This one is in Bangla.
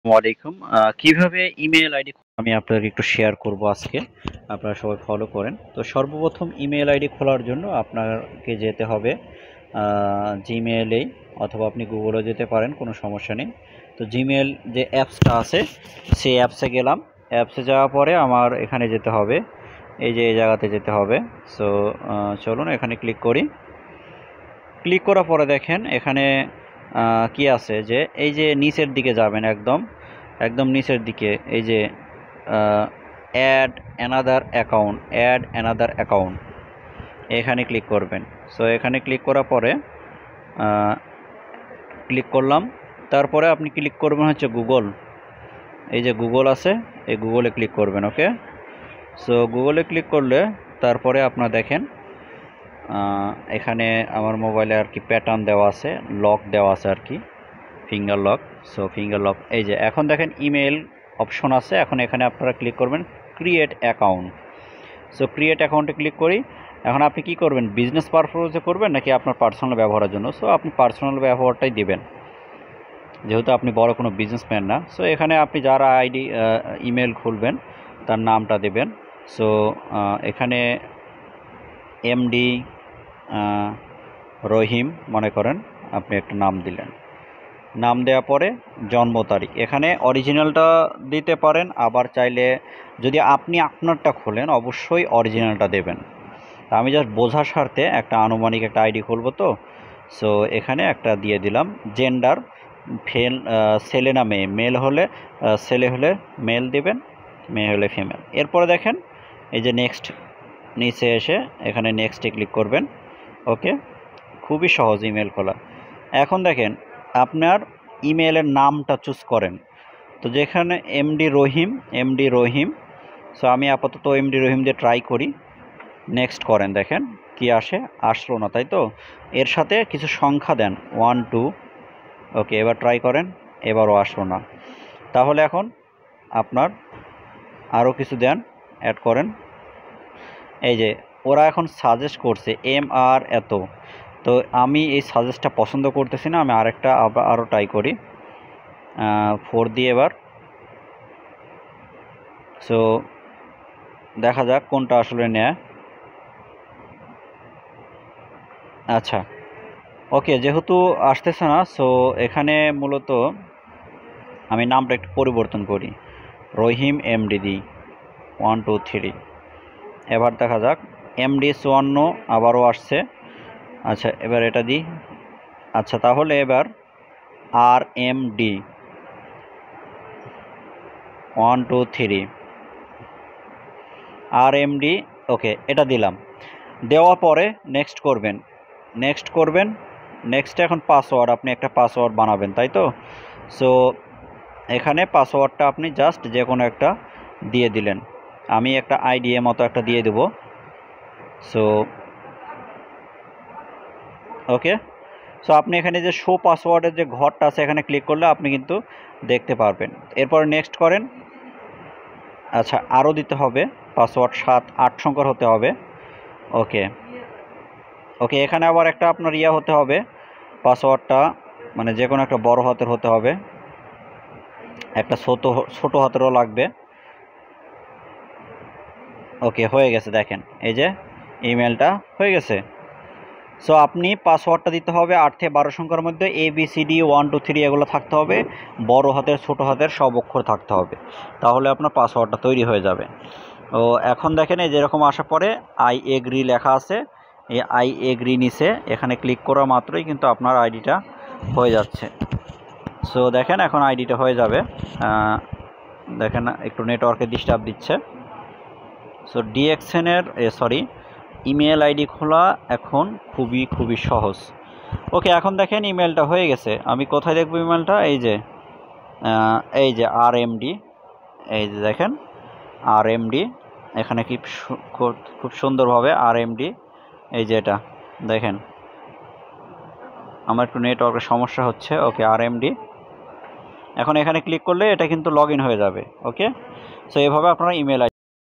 ওয়ালাইকুম। কিভাবে ইমেল আইডি আমি আপনাদের একটু শেয়ার করব আজকে। আপনারা সবাই ফলো করেন। তো সর্বপ্রথম ইমেল আইডি খোলার জন্য আপনাকে যেতে হবে জিমেইলে, অথবা আপনি গুগলে যেতে পারেন, কোনো সমস্যা নেই। তো জিমেইল যে অ্যাপসটা আছে সেই অ্যাপসে গেলাম। অ্যাপসে যাওয়ার পরে আমার এখানে যেতে হবে, এই যে এই জায়গাতে যেতে হবে। সো চলুন এখানে ক্লিক করি। ক্লিক করার পরে দেখেন এখানে কি আছে, যে এই যে নিচের দিকে যাবেন, একদম একদম নিচের দিকে এই যে অ্যাড অ্যানাদার অ্যাকাউন্ট, এখানে ক্লিক করবেন। সো এখানে ক্লিক করার পরে ক্লিক করলাম। তারপরে আপনি ক্লিক করবেন হচ্ছে গুগল, এই যে গুগল আছে, এই গুগলে ক্লিক করবেন। ওকে, সো গুগলে ক্লিক করলে তারপরে আপনার দেখেন এখানে আমার মোবাইলে আর কি প্যাটার্ন দেওয়া আছে, লক দেওয়া আছে আর কি, finger lock. So finger lock, এই যে এখন দেখেন ইমেল অপশন আছে। এখন এখানে আপনারা ক্লিক করবেন ক্রিয়েট অ্যাকাউন্ট। সো ক্রিয়েট অ্যাকাউন্টে ক্লিক করি। এখন আপনি কি করবেন, বিজনেস পারপাসে করবেন নাকি আপনার পার্সোনাল ব্যবহারের জন্য? সো আপনি পার্সোনাল ব্যবহারটাই দিবেন, যেহেতু আপনি বড় কোনো বিজনেসম্যান না। সো এখানে আপনি যারা ইমেল খুলবেন তার নামটা দেবেন। সো এখানে এমডি রহিম মনে করেন, আপনি একটা নাম দিলেন। নাম দেওয়ার পরে জন্ম তারিখ, এখানে অরিজিনালটা দিতে পারেন, আবার চাইলে যদি আপনি আপনারটা খোলেন অবশ্যই অরিজিনালটা দেবেন। তা আমি জাস্ট বোঝার স্বার্থে একটা আনুমানিক একটা আইডি খুলব, তো সো এখানে একটা দিয়ে দিলাম। জেন্ডার ছেলে না মেয়ে, মেল হলে ছেলে হলে মেল দেবেন, মেয়ে হলে ফিমেল। এরপরে দেখেন এই যে নেক্সট, নিচে এসে এখানে নেক্সটে ক্লিক করবেন। ওকে, খুবই সহজ ইমেল খোলা। এখন দেখেন আপনার ইমেলের নামটা চুজ করেন। তো যেখানে এমডি রহিম, সো আমি আপাতত এমডি রহিম দিয়ে ট্রাই করি। নেক্সট করেন, দেখেন কি আসে, আসলো না তাই তো। এর সাথে কিছু সংখ্যা দেন, 1 2। ওকে, এবার ট্রাই করেন, এবারও আসলো না। তাহলে এখন আপনার আরও কিছু দেন, অ্যাড করেন। এই যে ওরা এখন সাজেস্ট করছে আর এত, তো আমি এই সাজেস্টটা পছন্দ করতেছি না, আমি আরেকটা আরও ট্রাই করি 4 দিয়ে এবার। সো দেখা যাক কোনটা আসলে নেয়। আচ্ছা, ওকে, যেহেতু আসতেছে না, সো এখানে মূলত আমি নামটা একটু পরিবর্তন করি, রহিম এমডি দিই 1 2 3। এবার দেখা যাক এমডি 54 আবারও আসছে। আচ্ছা, এবার এটা দিই। আচ্ছা, তাহলে এবার আর এমডি 1 2 3 আর এমডি। ওকে, এটা দিলাম। দেওয়ার পরে নেক্সট করবেন, নেক্সট এখন পাসওয়ার্ড, আপনি একটা পাসওয়ার্ড বানাবেন তাই তো। সো এখানে পাসওয়ার্ডটা আপনি জাস্ট যে কোনো একটা দিয়ে দিলেন। আমি একটা আইডিএ মতো একটা দিয়ে দেব। সো ওকে, সো আপনি এখানে যে শো পাসওয়ার্ডের যে ঘরটা আছে এখানে ক্লিক করলে আপনি কিন্তু দেখতে পারবেন। এরপর নেক্সট করেন। আচ্ছা, আরও দিতে হবে পাসওয়ার্ড, 7 8 সংখ্যার হতে হবে। ওকে, ওকে, এখানে আবার একটা আপনার হতে হবে, পাসওয়ার্ডটা মানে যে কোনো একটা বড় হাতের হতে হবে, একটা ছোট হাতেরও লাগবে। ওকে, হয়ে গেছে, দেখেন এই যে ইমেলটা হয়ে গেছে। সো আপনি পাসওয়ার্ডটা দিতে হবে 8 থেকে 12 সংখ্যার মধ্যে, ABCD 1 2 3 এগুলো থাকতে হবে, বড় হাতের ছোট হাতের সব অক্ষর থাকতে হবে, তাহলে আপনার পাসওয়ার্ডটা তৈরি হয়ে যাবে। ও এখন দেখেন এই যেরকম আসার পরে আই এগ্রি লেখা আছে, এই আই এগ্রি নিচে এখানে ক্লিক করা মাত্রই কিন্তু আপনার আইডিটা হয়ে যাচ্ছে। সো দেখেন এখন আইডিটা হয়ে যাবে। দেখেন একটু নেটওয়ার্কে ডিস্টার্ব দিচ্ছে। সো ডিএক্সএনের ইমেল আইডি খোলা এখন খুবই সহজ। ওকে, এখন দেখেন ইমেলটা হয়ে গেছে। আমি কোথায় দেখব ইমেলটা, এই যে আরএমডি, এই যে দেখেন আরএমডি, এখানে খুব সুন্দরভাবে আরএমডি, এই যে এটা দেখেন। আমার একটু নেটওয়ার্কের সমস্যা হচ্ছে। ওকে, আরএমডি, এখন এখানে ক্লিক করলে এটা কিন্তু লগ ইন হয়ে যাবে। ওকে, সো এভাবে আপনারা ইমেল